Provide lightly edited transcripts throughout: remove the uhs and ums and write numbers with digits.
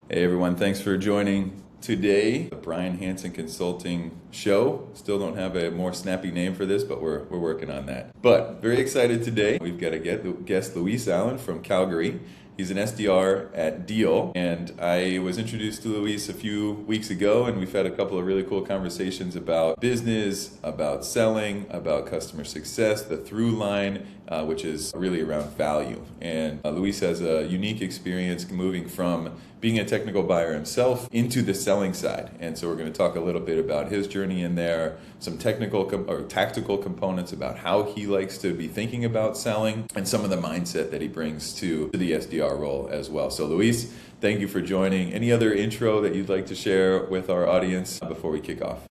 Hey everyone, thanks for joining today. The Brian Hansen Consulting Show. Still don't have a more snappy name for this, but we're working on that. But very excited today. We've got a guest, Luis Allen from Calgary. He's an SDR at Deal, and I was introduced to Luis a few weeks ago, and we've had a couple of really cool conversations about business, about selling, about customer success, the through line, which is really around value. And Luis has a unique experience moving from being a technical buyer himself into the selling side. And so we're going to talk a little bit about his journey in there, some technical or tactical components about how he likes to be thinking about selling, and some of the mindset that he brings to the SDR role as well. So Luis, thank you for joining. Any other intro that you'd like to share with our audience before we kick off?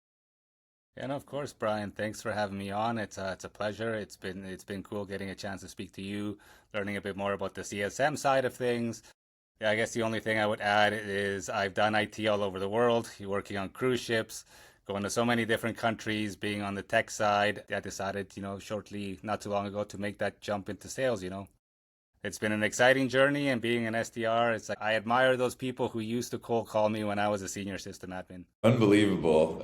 Yeah, no, of course, Brian. Thanks for having me on. It's a pleasure. It's been cool getting a chance to speak to you, learning a bit more about the CSM side of things. Yeah, I guess the only thing I would add is I've done IT all over the world, working on cruise ships, going to so many different countries, being on the tech side. I decided, shortly, not too long ago, to make that jump into sales. It's been an exciting journey, and being an SDR, it's like I admire those people who used to cold call me when I was a senior system admin. Unbelievable,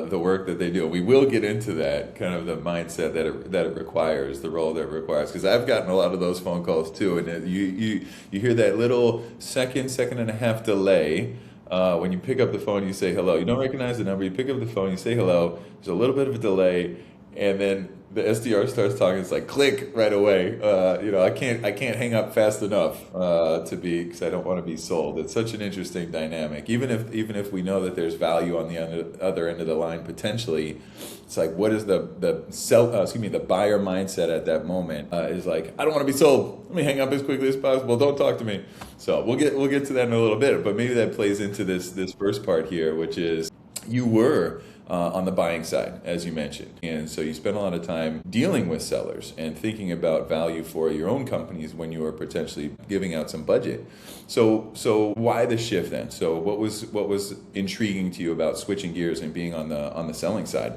the work that they do. We will get into that, kind of the mindset that it requires, the role that it requires, because I've gotten a lot of those phone calls too, and you hear that little second and a half delay. When you pick up the phone, you say hello. You don't recognize the number. You pick up the phone, you say hello. There's a little bit of a delay, and then the SDR starts talking. It's like click right away. I can't hang up fast enough because I don't want to be sold. It's such an interesting dynamic. Even if we know that there's value on the other end of the line potentially, it's like what is the buyer mindset at that moment? Is like I don't want to be sold. Let me hang up as quickly as possible. Don't talk to me. So we'll get to that in a little bit. But maybe that plays into this first part here, which is you were on the buying side, as you mentioned. And so you spent a lot of time dealing with sellers and thinking about value for your own companies when you were potentially giving out some budget. So why the shift then? So what was intriguing to you about switching gears and being on the selling side?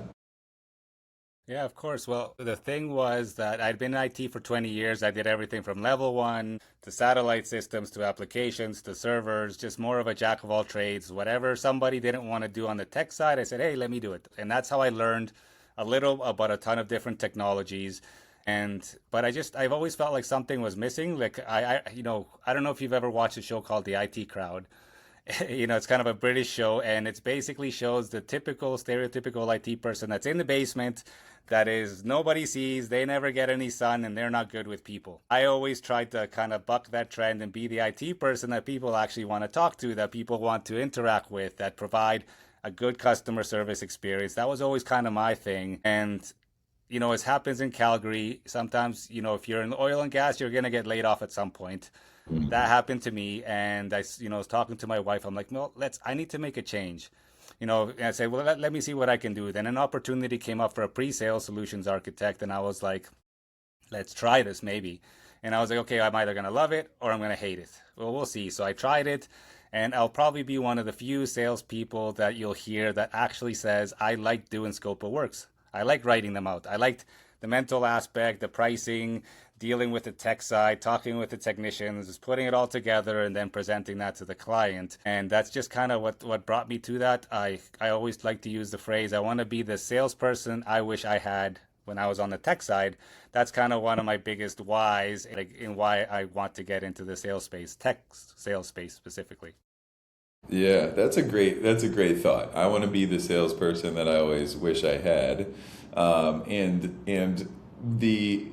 Yeah, of course. Well, the thing was that I'd been in IT for 20 years. I did everything from level one to satellite systems to applications to servers, just more of a jack of all trades. Whatever somebody didn't want to do on the tech side, I said, hey, let me do it. And that's how I learned a little about a ton of different technologies. But I've always felt like something was missing. Like I don't know if you've ever watched a show called The IT Crowd. It's kind of a British show, and it basically shows the typical stereotypical IT person that's in the basement, that is nobody sees, they never get any sun, and they're not good with people. I always tried to kind of buck that trend and be the IT person that people actually want to talk to, that people want to interact with, that provide a good customer service experience. That was always kind of my thing. And as happens in Calgary, sometimes, if you're in oil and gas, you're going to get laid off at some point. That happened to me, and I was talking to my wife. I'm like, no, I need to make a change. And I said, well, let me see what I can do. Then an opportunity came up for a pre-sales solutions architect, and I was like, let's try this maybe. And I was like, okay, I'm either going to love it or I'm going to hate it. Well, we'll see. So I tried it, and I'll probably be one of the few salespeople that you'll hear that actually says, I like doing scope of works. I like writing them out. I liked the mental aspect, the pricing, dealing with the tech side, talking with the technicians, just putting it all together and then presenting that to the client. And that's just kind of what brought me to that. I always like to use the phrase, I want to be the salesperson I wish I had when I was on the tech side. That's kind of one of my biggest whys, like in why I want to get into the sales space, tech sales space specifically. Yeah, that's a great thought. I want to be the salesperson that I always wish I had, and the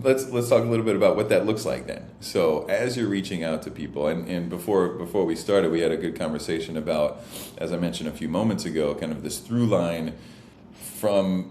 let's talk a little bit about what that looks like then. So as you're reaching out to people, and before we started, we had a good conversation about, as I mentioned a few moments ago, kind of this through line from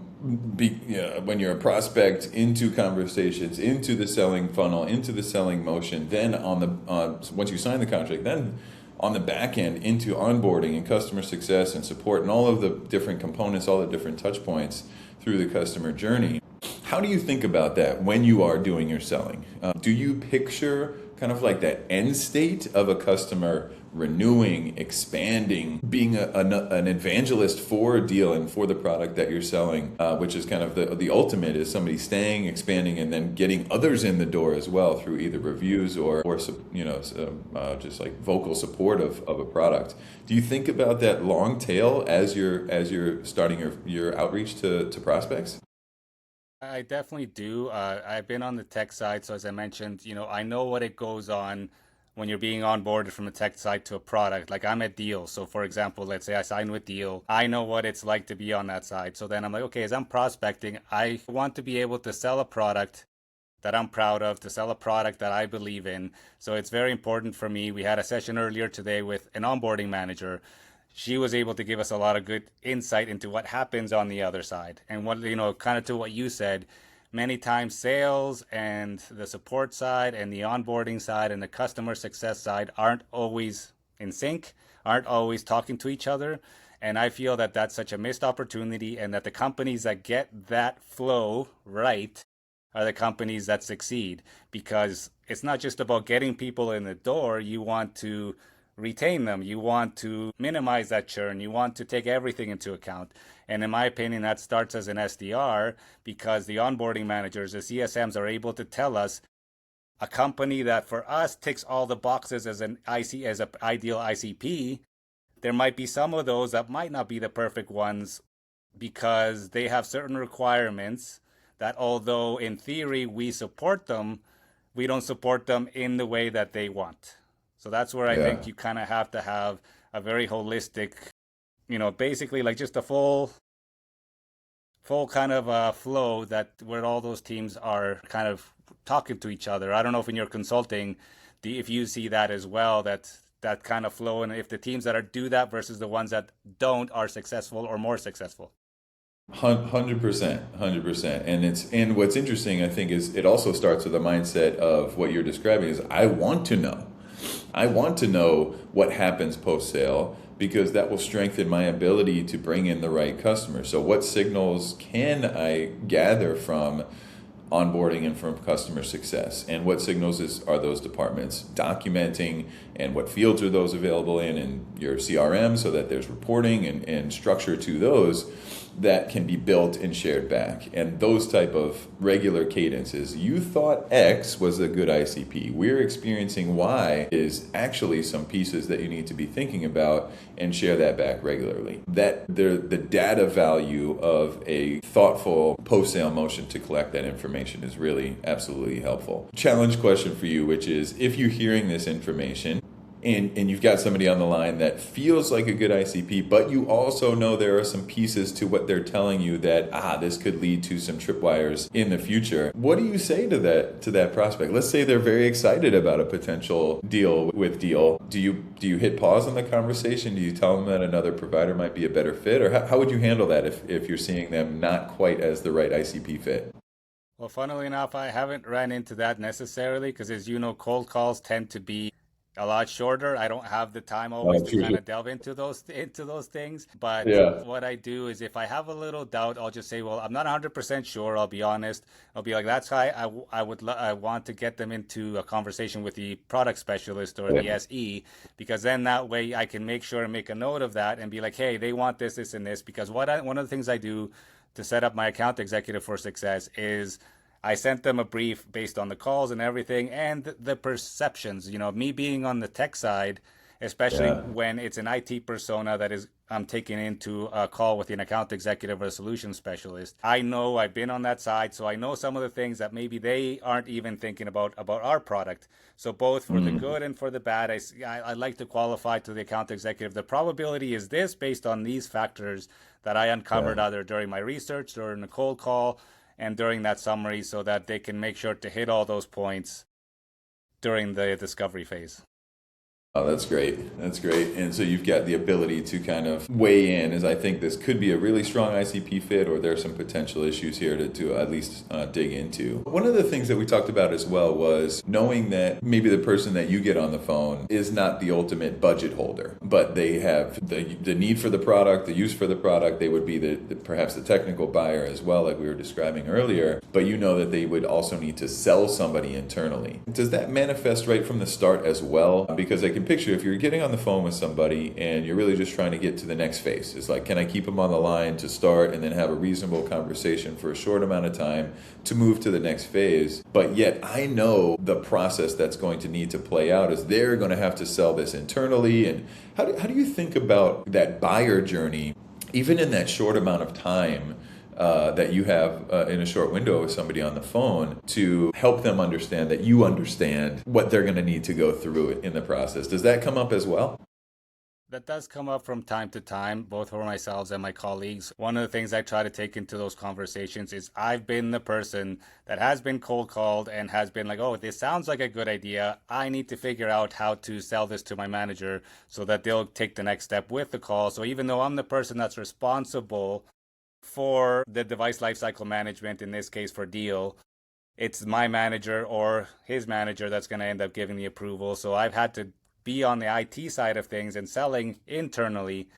when you're a prospect into conversations, into the selling funnel, into the selling motion, then once you sign the contract, then on the back end into onboarding and customer success and support and all of the different components, all the different touch points through the customer journey. How do you think about that when you are doing your selling? Do you picture kind of like that end state of a customer renewing, expanding, being an evangelist for a deal and for the product that you're selling, which is kind of the ultimate is somebody staying, expanding, and then getting others in the door as well through either reviews or just like vocal support of a product. Do you think about that long tail as you're starting your outreach to prospects? I definitely do. I've been on the tech side, so as I mentioned, I know what it goes on when you're being onboarded from a tech side to a product. Like I'm at Deal, so for example, let's say I sign with Deal, I know what it's like to be on that side. So then I'm like, okay, as I'm prospecting, I want to be able to sell a product that I'm proud of, to sell a product that I believe in. So it's very important for me. We had a session earlier today with an onboarding manager. She was able to give us a lot of good insight into what happens on the other side. And what, kind of to what you said, many times sales and the support side and the onboarding side and the customer success side aren't always in sync, aren't always talking to each other. And I feel that that's such a missed opportunity, and that the companies that get that flow right are the companies that succeed, because it's not just about getting people in the door. You want to retain them. You want to minimize that churn. You want to take everything into account. And in my opinion, that starts as an SDR, because the onboarding managers, the CSMs, are able to tell us a company that for us ticks all the boxes as an ideal ICP. There might be some of those that might not be the perfect ones, because they have certain requirements that, although in theory we support them, we don't support them in the way that they want. So that's where I Yeah. think you kind of have to have a very holistic, basically like just a full kind of flow, that where all those teams are kind of talking to each other. I don't know if in your consulting, if you see that as well, that kind of flow, and if the teams that are do that versus the ones that don't are successful or more successful. 100%, 100%. And what's interesting, I think, is it also starts with a mindset of what you're describing is I want to know. I want to know what happens post sale, because that will strengthen my ability to bring in the right customer. So what signals can I gather from onboarding and from customer success, and what signals are those departments documenting, and what fields are those available in your CRM, so that there's reporting and structure to those that can be built and shared back. And those type of regular cadences, you thought X was a good ICP, we're experiencing Y, is actually some pieces that you need to be thinking about, and share that back regularly. That the data value of a thoughtful post-sale motion to collect that information is really absolutely helpful. Challenge question for you, which is, if you're hearing this information and you've got somebody on the line that feels like a good ICP, but you also know there are some pieces to what they're telling you that this could lead to some tripwires in the future. What do you say to that prospect? Let's say they're very excited about a potential deal with Deal. Do you hit pause on the conversation? Do you tell them that another provider might be a better fit, or how would you handle that if you're seeing them not quite as the right ICP fit? Well, funnily enough, I haven't ran into that necessarily, because as you know, cold calls tend to be a lot shorter. I don't have the time always to kind True. of delve into those things. But Yeah. what I do is, if I have a little doubt, I'll just say, well, I'm not 100% sure. I'll be honest. I'll be like, that's why I want to get them into a conversation with the product specialist or the SE, because then that way I can make sure and make a note of that and be like, hey, they want this, this, and this. Because one of the things I do to set up my account executive for success is I sent them a brief based on the calls and everything, and the perceptions. Me being on the tech side, especially Yeah. when it's an IT persona that is I'm taking into a call with an account executive or a solution specialist. I know I've been on that side, so I know some of the things that maybe they aren't even thinking about our product. So both for the Mm. good and for the bad, I like to qualify to the account executive. The probability is this based on these factors that I Yeah. uncovered either during my research, during the cold call, and during that summary, so that they can make sure to hit all those points during the discovery phase. Oh, that's great. That's great. And so you've got the ability to kind of weigh in as I think this could be a really strong ICP fit, or there's some potential issues here to at least dig into. One of the things that we talked about as well was knowing that maybe the person that you get on the phone is not the ultimate budget holder, but they have the need for the product, the use for the product. They would be perhaps the technical buyer as well, like we were describing earlier, but you know that they would also need to sell somebody internally. Does that manifest right from the start as well? Because I can picture if you're getting on the phone with somebody and you're really just trying to get to the next phase. It's like, can I keep them on the line to start and then have a reasonable conversation for a short amount of time to move to the next phase? But yet I know the process that's going to need to play out is they're going to have to sell this internally. And how do you think about that buyer journey, even in that short amount of time that you have in a short window with somebody on the phone, to help them understand that you understand what they're going to need to go through in the process? Does that come up as well? That does come up from time to time, both for myself and my colleagues. One of the things I try to take into those conversations is I've been the person that has been cold called and has been like, oh, this sounds like a good idea. I need to figure out how to sell this to my manager so that they'll take the next step with the call. So even though I'm the person that's responsible for the device lifecycle management, in this case for deal, it's my manager or his manager that's going to end up giving the approval. So I've had to be on the IT side of things and selling internally.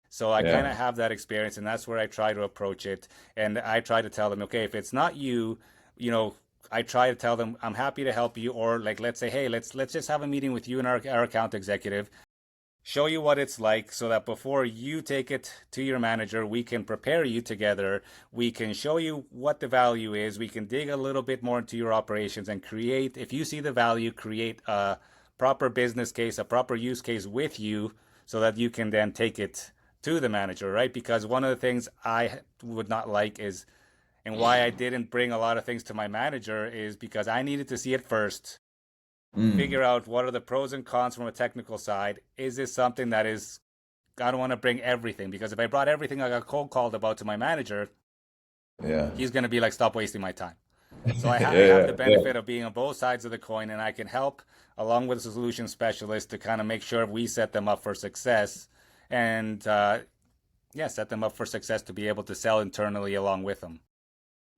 So I kind of have that experience, and that's where I try to approach it. And I try to tell them, okay, if it's not you, I try to tell them I'm happy to help you, or like, let's say, hey, let's just have a meeting with you and our account executive, show you what it's like so that before you take it to your manager, we can prepare you together. We can show you what the value is. We can dig a little bit more into your operations and create, if you see the value, create a proper business case, a proper use case with you so that you can then take it to the manager, right? Because one of the things I would not like is, and why I didn't bring a lot of things to my manager, is because I needed to see it first. Figure out what are the pros and cons from a technical side. Is this something that is, I don't want to bring everything, because if I brought everything I got cold called about to my manager, he's going to be like, stop wasting my time. So I have the benefit of being on both sides of the coin, and I can help along with the solution specialist to kind of make sure we set them up for success, and set them up for success to be able to sell internally along with them.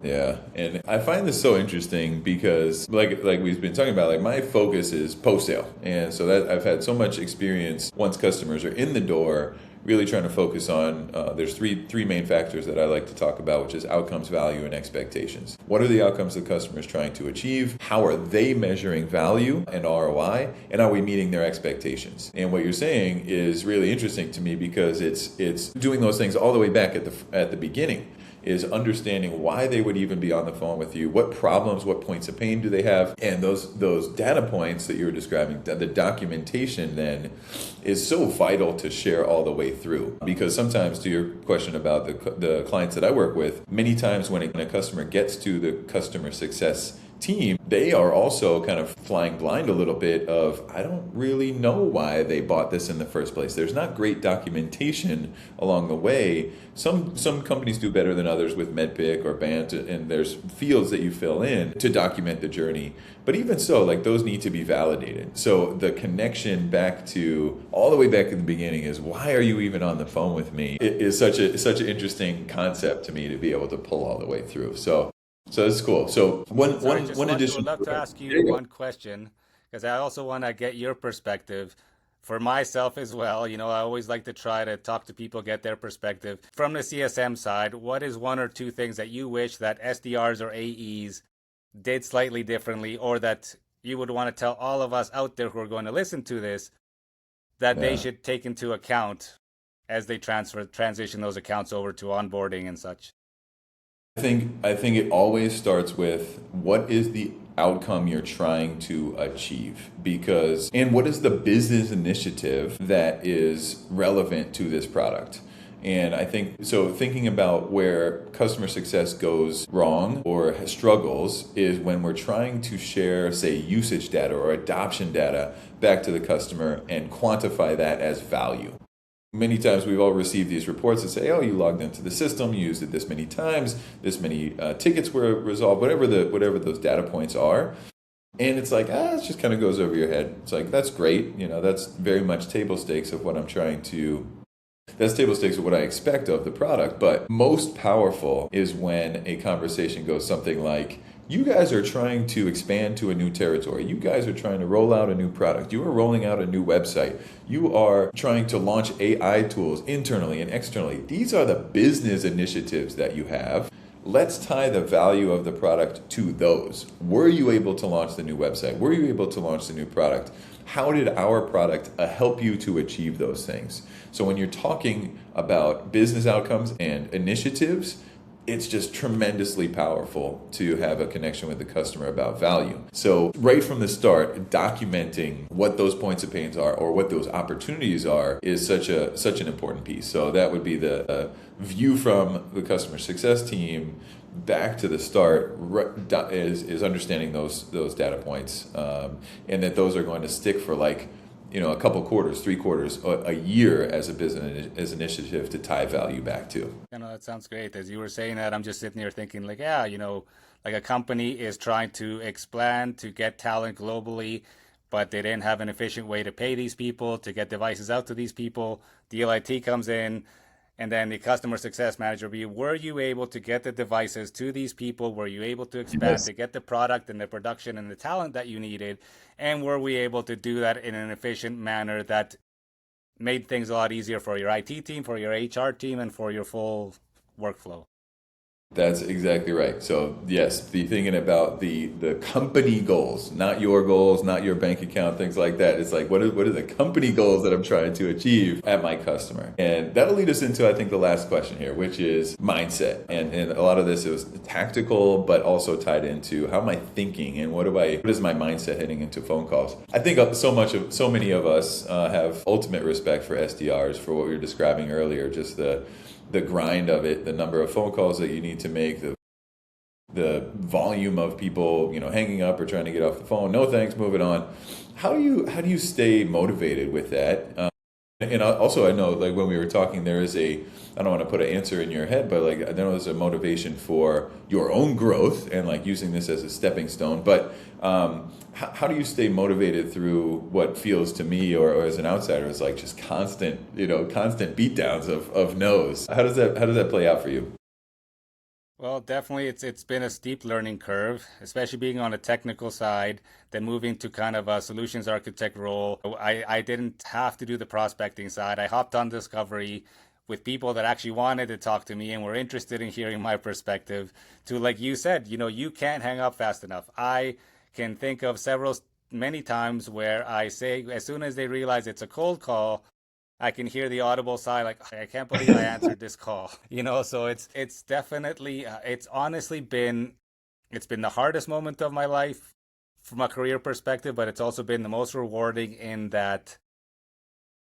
Yeah, and I find this so interesting because, like we've been talking about, like my focus is post sale, and so that I've had so much experience once customers are in the door, really trying to focus on. There's three main factors that I like to talk about, which is outcomes, value, and expectations. What are the outcomes the customer is trying to achieve? How are they measuring value and ROI? And are we meeting their expectations? And what you're saying is really interesting to me because it's doing those things all the way back at the beginning. Is understanding why they would even be on the phone with you, what problems, what points of pain do they have, and those data points that you were describing, the documentation then is so vital to share all the way through. Because sometimes, to your question about the clients that I work with, many times when a customer gets to the customer success team, they are also kind of flying blind a little bit of, I don't really know why they bought this in the first place. There's not great documentation along the way. Some companies do better than others with MEDPIC or BANT, and there's fields that you fill in to document the journey. But even so, like those need to be validated. So the connection back to all the way back in the beginning is, why are you even on the phone with me? It is such an interesting concept to me to be able to pull all the way through. So that's cool. So one addition. I'd love to ask you one question, because I also want to get your perspective for myself as well. I always like to try to talk to people, get their perspective. From the CSM side, what is one or two things that you wish that SDRs or AEs did slightly differently, or that you would want to tell all of us out there who are going to listen to this that they should take into account as they transition those accounts over to onboarding and such? I think it always starts with, what is the outcome you're trying to achieve, and what is the business initiative that is relevant to this product. And I think so, thinking about where customer success goes wrong or struggles is when we're trying to share, say, usage data or adoption data back to the customer and quantify that as value. Many times we've all received these reports that say, oh, you logged into the system, you used it this many times, this many tickets were resolved, whatever those data points are. And it's like, it just kind of goes over your head. It's like, that's great. That's very much table stakes of what I'm trying to that's table stakes of what I expect of the product. But most powerful is when a conversation goes something like, you guys are trying to expand to a new territory. You guys are trying to roll out a new product. You are rolling out a new website. You are trying to launch AI tools internally and externally. These are the business initiatives that you have. Let's tie the value of the product to those. Were you able to launch the new website? Were you able to launch the new product? How did our product help you to achieve those things? So when you're talking about business outcomes and initiatives, it's just tremendously powerful to have a connection with the customer about value. So right from the start, documenting what those points of pains are or what those opportunities are is such an important piece. So that would be the view from the customer success team back to the start is understanding those data points, and that those are going to stick for a couple quarters, 3 quarters, a year as a business as initiative to tie value back to. That sounds great. As you were saying that, I'm just sitting here thinking like, yeah, like a company is trying to expand to get talent globally, but they didn't have an efficient way to pay these people, to get devices out to these people. DLIT comes in, and then the customer success manager will be, were you able to get the devices to these people? Were you able to expand Yes. to get the product and the production and the talent that you needed? And were we able to do that in an efficient manner that made things a lot easier for your IT team, for your HR team, and for your full workflow? That's exactly right. So yes, be thinking about the company goals, not your goals, not your bank account, things like that. It's like what are the company goals that I'm trying to achieve at my customer? And that'll lead us into, I think, the last question here, which is mindset. And a lot of this is tactical, but also tied into how am I thinking and what is my mindset heading into phone calls? I think so many of us have ultimate respect for SDRs for what we were describing earlier, just the grind of it, the number of phone calls that you need to make, the volume of people, hanging up or trying to get off the phone. No thanks, moving on. How do you stay motivated with that? And also, I know, like when we were talking, I don't want to put an answer in your head, but like I know there's a motivation for your own growth and like using this as a stepping stone. But how do you stay motivated through what feels to me or as an outsider is like just constant beatdowns of no's? How does that play out for you? Well, definitely it's been a steep learning curve, especially being on a technical side, then moving to kind of a solutions architect role. I didn't have to do the prospecting side. I hopped on Discovery with people that actually wanted to talk to me and were interested in hearing my perspective to, like you said, you can't hang up fast enough. I can think of many times where I say, as soon as they realize it's a cold call, I can hear the audible sigh, like I can't believe I answered this call. So it's definitely it's honestly been the hardest moment of my life from a career perspective, but it's also been the most rewarding in that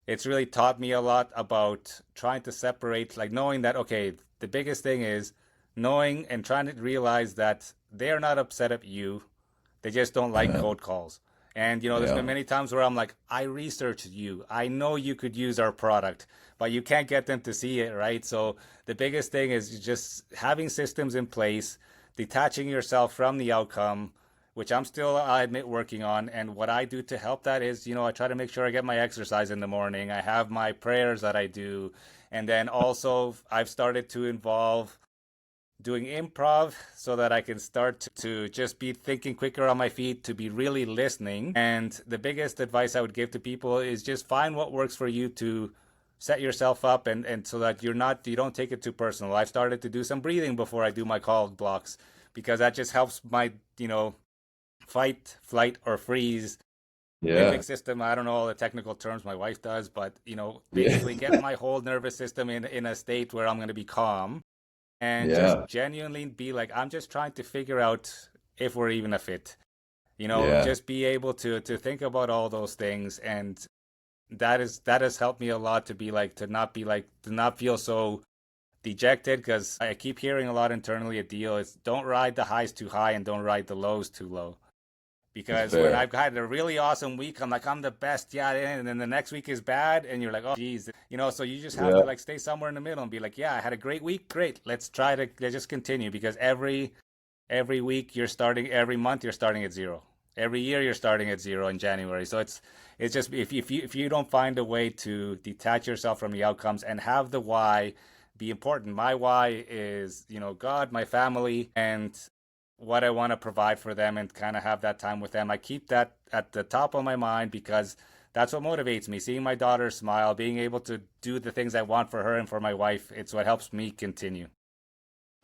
it's really taught me a lot about trying to separate, like knowing that okay, the biggest thing is knowing and trying to realize that they're not upset at you, they just don't like Uh-huh. cold calls. And there's Yeah. been many times where I'm like, I researched you. I know you could use our product, but you can't get them to see it, right? So the biggest thing is just having systems in place, detaching yourself from the outcome, which I'm still, I admit, working on. And what I do to help that is, I try to make sure I get my exercise in the morning. I have my prayers that I do. And then also, I've started to involve doing improv so that I can start to just be thinking quicker on my feet, to be really listening. And the biggest advice I would give to people is just find what works for you to set yourself up and so that you don't take it too personal. I've started to do some breathing before I do my call blocks because that just helps my, fight, flight, or freeze limbic Yeah. system. I don't know all the technical terms, my wife does, but Yeah. basically get my whole nervous system in a state where I'm going to be calm and just Yeah. genuinely be like, I'm just trying to figure out if we're even a fit. Yeah. Just be able to think about all those things, and that has helped me a lot to be like to not feel so dejected because I keep hearing a lot internally. A deal is don't ride the highs too high and don't ride the lows too low. That's Because when fair. I've had a really awesome week, I'm like, I'm the best, yeah, and then the next week is bad, and you're like, oh, geez, so you just have to Yeah. like stay somewhere in the middle and be like, yeah, I had a great week, great, let's just continue because every week you're starting, every month you're starting at zero. Every year you're starting at zero in January. So it's just if you don't find a way to detach yourself from the outcomes and have the why be important. My why is, God, my family, and what I want to provide for them and kind of have that time with them. I keep that at the top of my mind because that's what motivates me. Seeing my daughter smile, being able to do the things I want for her and for my wife, it's what helps me continue.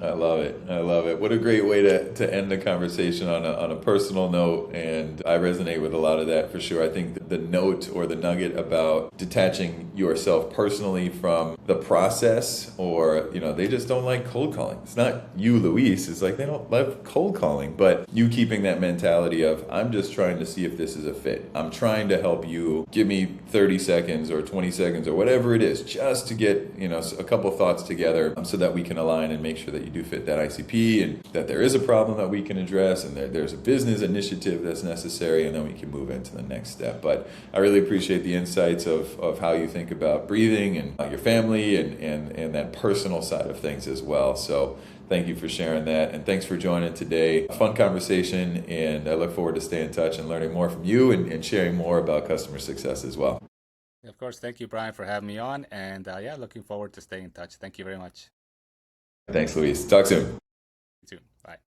I love it. I love it. What a great way to end the conversation on a personal note. And I resonate with a lot of that for sure. I think the note or the nugget about detaching yourself personally from the process, or, they just don't like cold calling. It's not you, Luis. It's like they don't love cold calling, but you keeping that mentality of, I'm just trying to see if this is a fit. I'm trying to help you. Give me 30 seconds or 20 seconds or whatever it is, just to get, a couple thoughts together so that we can align and make sure that you do fit that ICP, and that there is a problem that we can address, and there's a business initiative that's necessary, and then we can move into the next step. But I really appreciate the insights of how you think about breathing and your family and that personal side of things as well. So thank you for sharing that, and thanks for joining today. A fun conversation, and I look forward to staying in touch and learning more from you and sharing more about customer success as well. Of course, thank you, Brian, for having me on. And looking forward to staying in touch. Thank you very much. Thanks, Luis. Talk soon. You too. Bye.